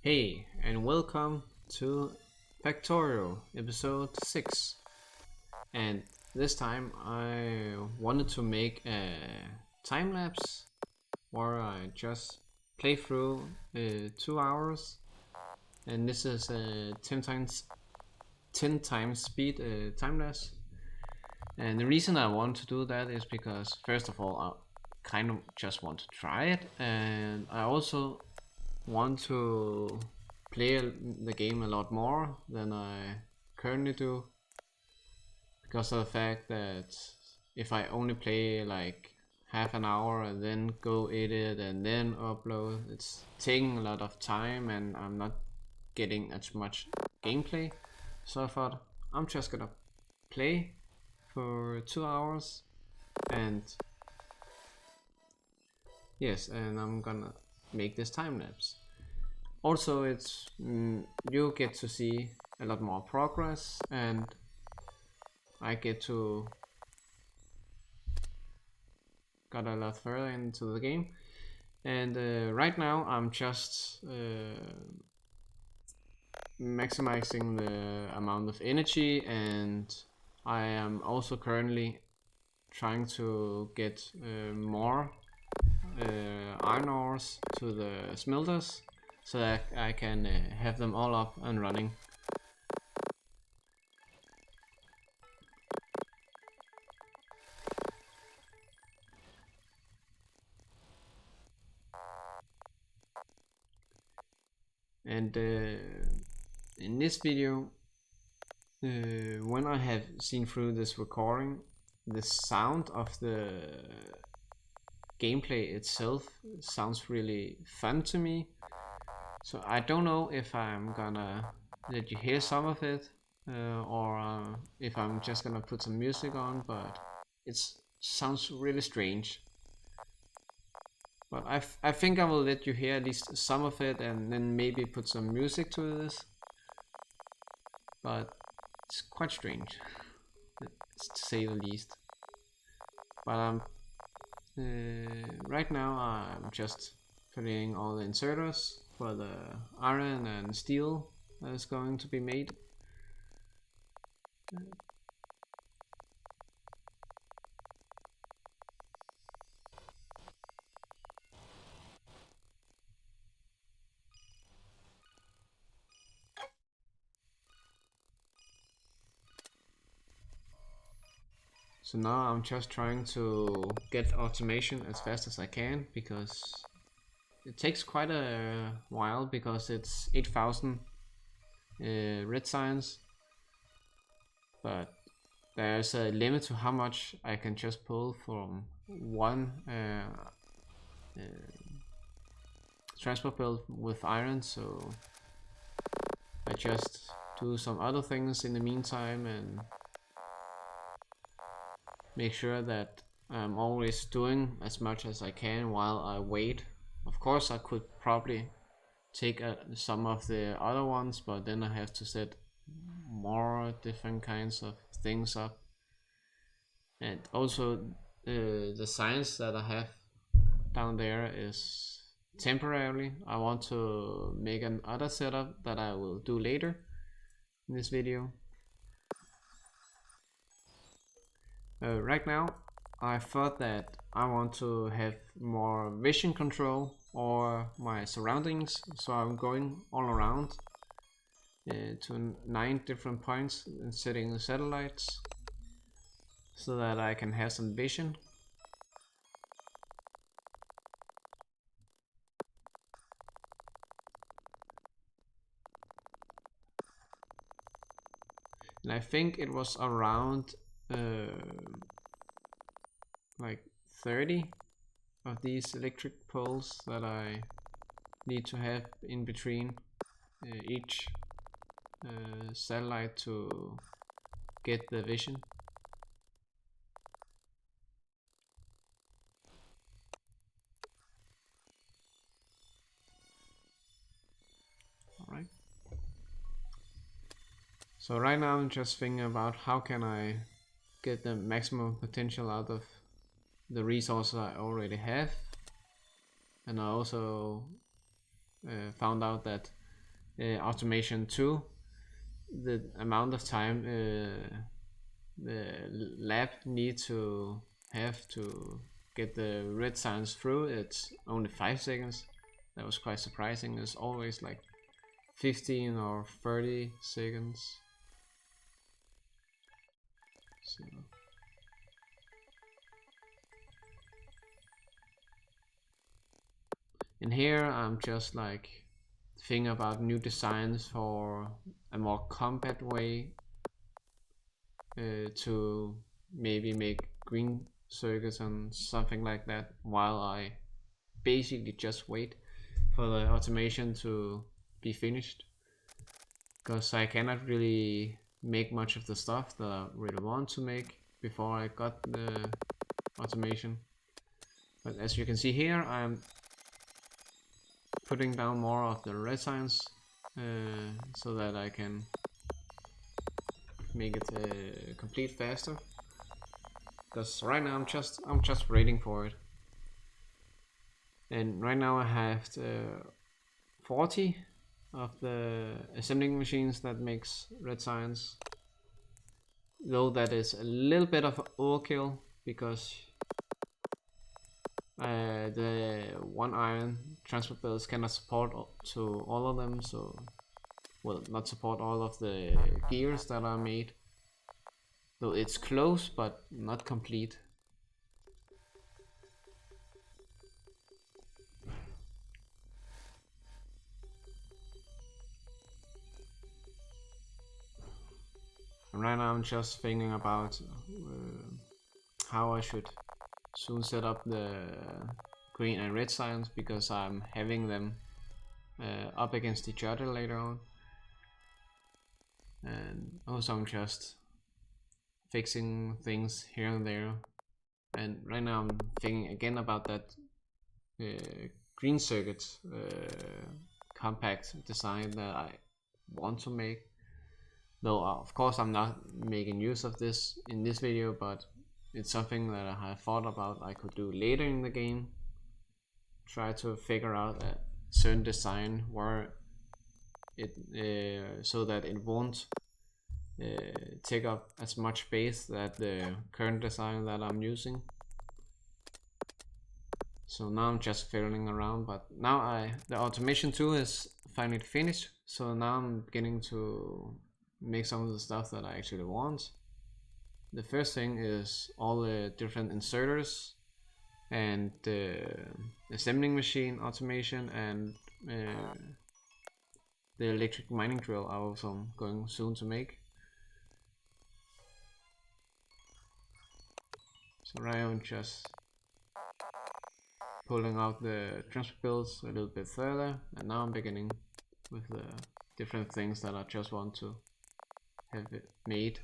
Hey, and welcome to Factorio episode 6. And this time I wanted to make a time lapse where I just play through 2 hours. And this is a 10 times speed time lapse. And the reason I want to do that is because, first of all, I kind of just want to try it, and I also want to play the game a lot more than I currently do, because of the fact that if I only play like half an hour and then go edit and then upload, it's taking a lot of time and I'm not getting as much gameplay. So I thought I'm just gonna play for 2 hours, and yes, and I'm gonna make this time lapse. Also, it's you get to see a lot more progress, and I get to got a lot further into the game. And right now I'm just maximizing the amount of energy, and I am also currently trying to get more iron ores to the smelters so that I can have them all up and running. And in this video, when I have seen through this recording, the sound of the gameplay itself sounds really fun to me. So I don't know if I'm gonna let you hear some of it, or if I'm just gonna put some music on, but it sounds really strange. But I think I will let you hear at least some of it and then maybe put some music to this. But it's quite strange, to say the least. But right now I'm just putting all the inserters for the iron and steel that is going to be made. So now I'm just trying to get automation as fast as I can, because it takes quite a while, because it's 8,000 red signs, but there's a limit to how much I can just pull from one transport belt with iron, so I just do some other things in the meantime and make sure that I'm always doing as much as I can while I wait. Of course I could probably take some of the other ones, but then I have to set more different kinds of things up. And also the science that I have down there is temporarily. I want to make another setup that I will do later in this video. Right now I thought that I want to have more vision control or my surroundings, so I'm going all around to 9 different points and setting the satellites so that I can have some vision. And I think it was around like 30 of these electric poles that I need to have in between each satellite to get the vision. Alright. So right now I'm just thinking about how can I get the maximum potential out of the resources I already have. And I also found out that automation 2, the amount of time the lab need to have to get the red signs through, it's only 5 seconds. That was quite surprising. It's always like 15 or 30 seconds. So in here I'm just like thinking about new designs for a more compact way to maybe make green circuits and something like that, while I basically just wait for the automation to be finished, because I cannot really make much of the stuff that I really want to make before I got the automation. But as you can see here, I'm putting down more of the red signs so that I can make it complete faster, because right now I'm just waiting for it. And right now I have 40 of the assembling machines that makes red signs, though that is a little bit of overkill, because the 1 iron transport belts cannot support to all of them, so will not support all of the gears that are made, though it's close but not complete. And right now I'm just thinking about how I should soon set up the green and red signs, because I'm having them up against each other later on. And also I'm just fixing things here and there. And right now I'm thinking again about that green circuit compact design that I want to make. Though of course I'm not making use of this in this video, but it's something that I have thought about I could do later in the game. Try to figure out a certain design where it so that it won't take up as much space that the current design that I'm using. So now I'm just fiddling around, but now the automation 2 is finally finished, so now I'm beginning to make some of the stuff that I actually want. The first thing is all the different inserters and the assembling machine automation, and the electric mining drill I also am going soon to make. So right now I'm just pulling out the transport builds a little bit further, and now I'm beginning with the different things that I just want to have it made.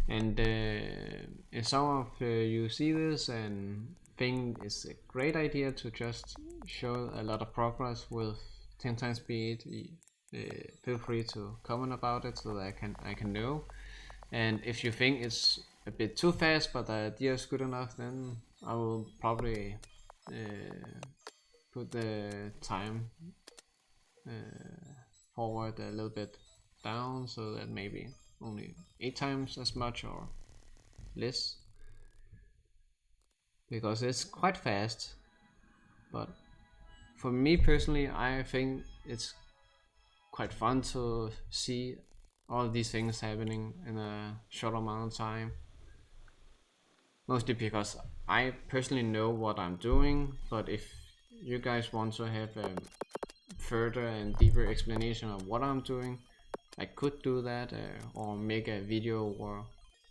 And if some of you see this and think it's a great idea to just show a lot of progress with 10 times speed, feel free to comment about it so that I can know. And if you think it's a bit too fast but the idea is good enough, then I will probably put the time forward a little bit down, so that maybe only 8 times as much or less, because it's quite fast. But for me personally, I think it's quite fun to see all these things happening in a short amount of time, mostly because I personally know what I'm doing. But if you guys want to have a further and deeper explanation of what I'm doing, I could do that, or make a video where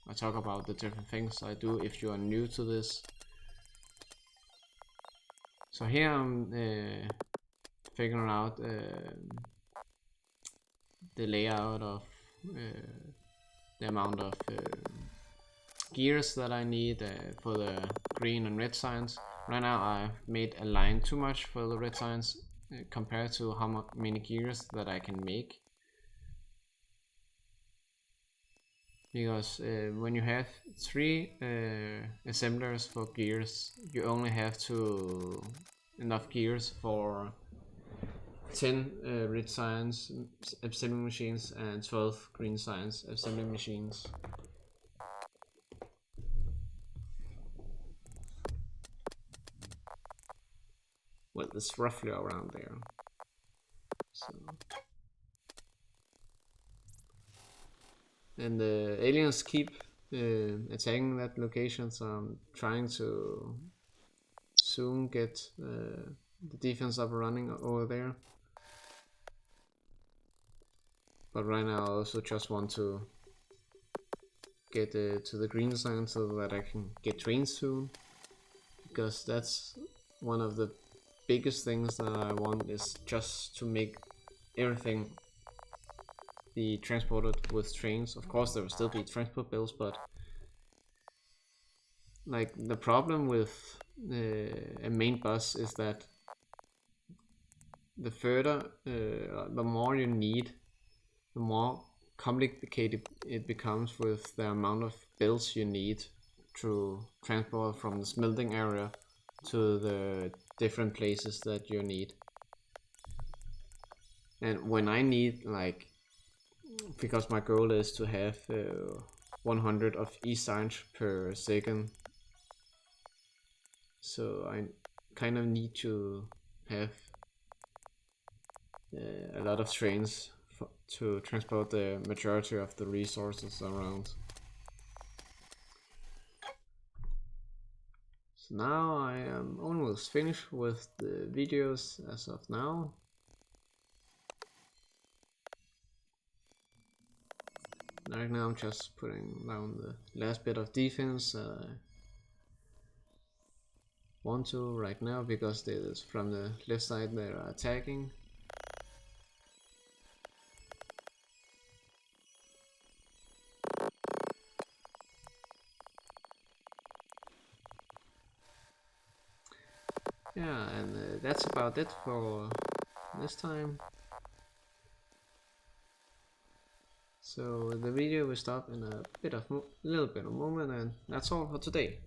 I talk about the different things I do if you are new to this. So here I'm figuring out the layout of the amount of gears that I need for the green and red signs. Right now I've made a line too much for the red signs compared to how many gears that I can make. Because when you have 3 assemblers for gears, you only have enough gears for 10 red signs assembly machines and 12 green signs assembly machines. Well, it's roughly around there. So. And the aliens keep attacking that location, so I'm trying to soon get the defense up and running over there. But right now I also just want to get to the green sign so that I can get trains soon, because that's one of the biggest things that I want, is just to make everything be transported with trains. Of course there will still be transport bills, but like the problem with a main bus is that the further the more you need, the more complicated it becomes with the amount of bills you need to transport from the smelting area to the different places that you need. And when I need, like, because my goal is to have 100 of e-signs per second, so I kind of need to have a lot of trains to transport the majority of the resources around. So now I am almost finished with the videos as of now. Right now I'm just putting down the last bit of defense I want to right now, because this from the left side they are attacking. Yeah, and that's about it for this time. So the video will stop in a little bit of moment, and that's all for today.